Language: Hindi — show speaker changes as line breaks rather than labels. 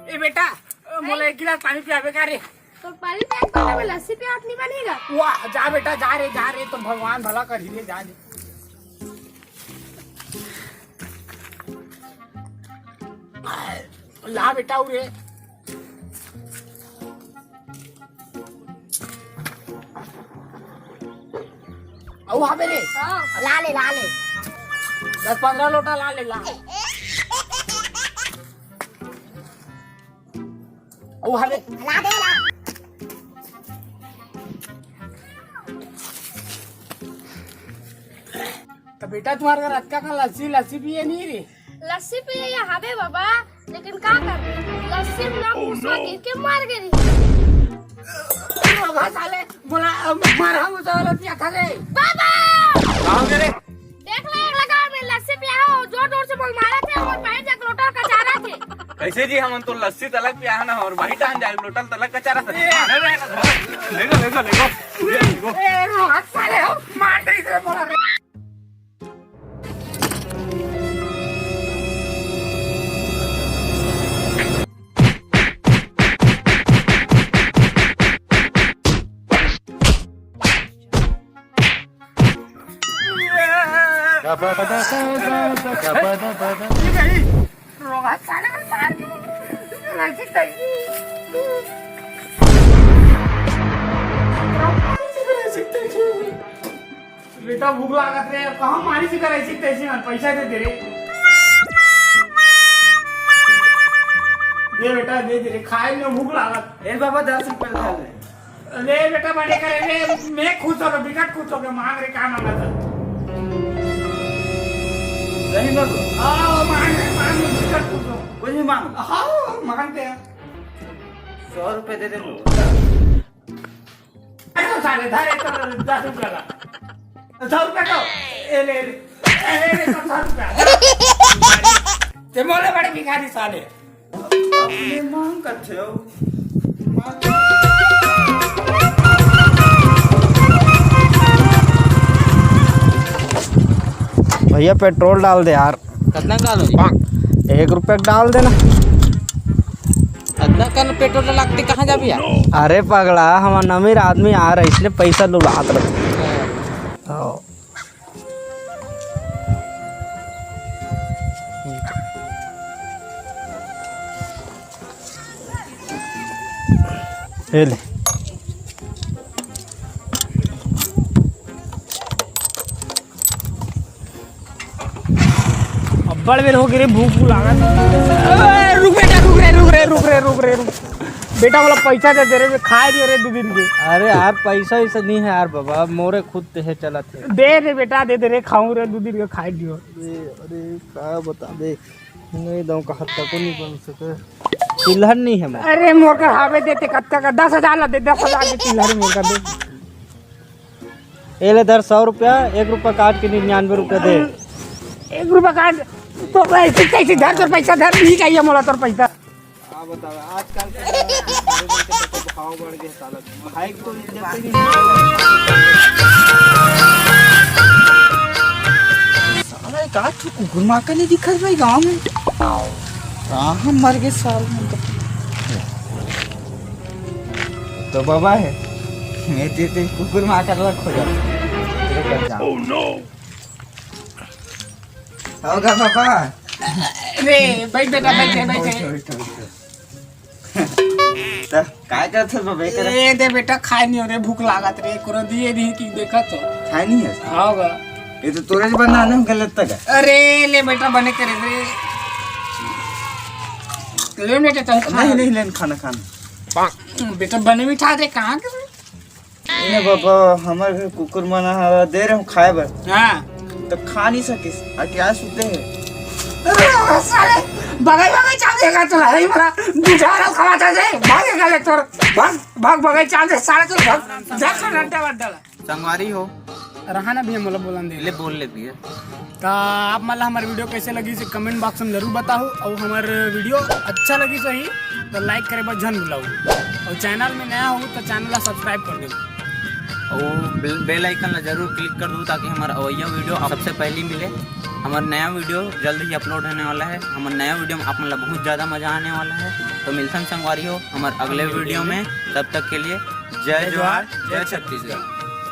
ए बेटा मोला एक गिलास पानी पियावे का रे।
तो पानी पिया तो में लस्सी पिया नहीं बनेगा।
वाह जा बेटा जा रे तो भगवान भला कर ही जा दे। ला बेटा उरे औ हाबे रे ला ले 10-15 लोटा ला ले ला औ हाबे
ला दे ला।
तो बेटा तुम्हारे घर अक्का का लस्सी पिए नहीं रे।
लस्सी पिए या हबे बाबा, लेकिन का कर लस्सी ना मुसवा गिर के मार गई।
साले बोला मारा मुझे पिया खा गए
बाबा
कहाँ गए
देख ले एक लगा में लस्सी पिया हो, जोर जोर से बोल मारा थे और भाई जग लोटा का चारा थे।
कैसे जी हम तो लस्सी तलक पिया ना और भाई टान जाए लोटल तलक का चारा था। ले
ए हाथ साले हो मार दे इसे बोला रे। बेटा भूख लागत रे कहाँ मारी से करे तैसे पैसा दे रे। दे बेटा दे रे खाए में भूख लागत।
ए बाबा 10 रुपए खा ले।
ले बेटा बड़े करे रे मैं खुश हो गया बिकट खुश हो गया मांग रे क्या मांगा था।
नहीं बाबू
हाँ मांग बिकट खुश हो
कुछ भी मांग।
हाँ मांगते हैं
100 रुपए दे दे।
तो सारे धारे तो 10 रुपया का 100 रुपया का ए ले 100 रुपया ते मोले बड़े भिखारी साले
अपने मांग करते हो।
भैया पेट्रोल डाल दे यार।
कितना डालो?
1 रुपया डाल देना।
कितना का पेट्रोल लगती कहाँ जा भैया?
अरे पगला हमारा अमीर आदमी आ रहा है इसलिए पैसा लुटात रहते। ले
बड़ बेर हो गए भूख लागत। रुक रे बेटा वाला पैसा दे रे खाए दे रे 2 दिन के।
अरे यार पैसा ऐसा नहीं है यार बाबा मोरे खुद है चला थे।
दे रे बेटा दे रे खाऊं रे 2 दिन के खाए दियो।
अरे क्या बता दे नहीं दो का हत्ता को नहीं बन सके चिल्हर नहीं है मैं।
अरे मोर का हावे देते कत्ता का 10,000 ला दे 10,000 के चिल्लर मोर का दे।
ए ले 100 रुपया 1 रुपया काट के 99 रुपया दे।
1 रुपया काट तो ऐसे कैसे धर तोर पैसा धर नहीं चाहिए मोला तोर पैसा।
आप बताओ आजकल के भाव बढ़ गए साला भाई को इज्जत ही नहीं।
अरे का तू कुकुर माँ का नहीं दिखा भाई गाँव में? कहाँ मर गए साल में तो बाबा है मैं तेरे कुकुर माँ का रख हो जाता। ओह नो होगा पापा।
रे बैठ बेटा बैठ
तो काय करत हो बाबा?
ए दे बेटा खाए नहीं हो रे भूख लागत रे करो दिए दी की देखत हो
खाई नहीं है
होगा।
ये तो तोरे से बनाने में गलत तक है।
अरे ले बेटा बने करे रे ले बेटा चल
नहीं लेन खाना
बेटा बने मिठा दे कहाँ के
नहीं बाबा हमारे घर कुकुर मना दे रहे हूँ खाए बर।
हाँ
तो खा नहीं सकिस क्या सुते है।
अरे साले बगाई चाल देगा तो है मला दुधारा खवाता दे भागेगा ले तोर भाग बगाई चाल दे साले तो भाग जा कर डंडा वाला
संगवारी हो
रहाना भी मोला बोलन दे
ले बोल ले भैया।
तो आप मला हमारे वीडियो कैसे लगी से कमेंट बॉक्स में जरूर बताओ और हमारे वीडियो अच्छा लगी सही तो लाइक करे बस जन बुलाओ और चैनल में नया हो तो चैनल सब्सक्राइब कर दो
और बेल आइकन जरूर क्लिक कर दो ताकि हमारा वीडियो सबसे पहले मिले। हमारा नया वीडियो जल्द ही अपलोड होने वाला है। हमारा नया वीडियो में आप मतलब बहुत ज़्यादा मज़ा आने वाला है। तो मिलते हैं संगवारी हो हमारे अगले वीडियो में। तब तक के लिए जय जवाहर जय छत्तीसगढ़।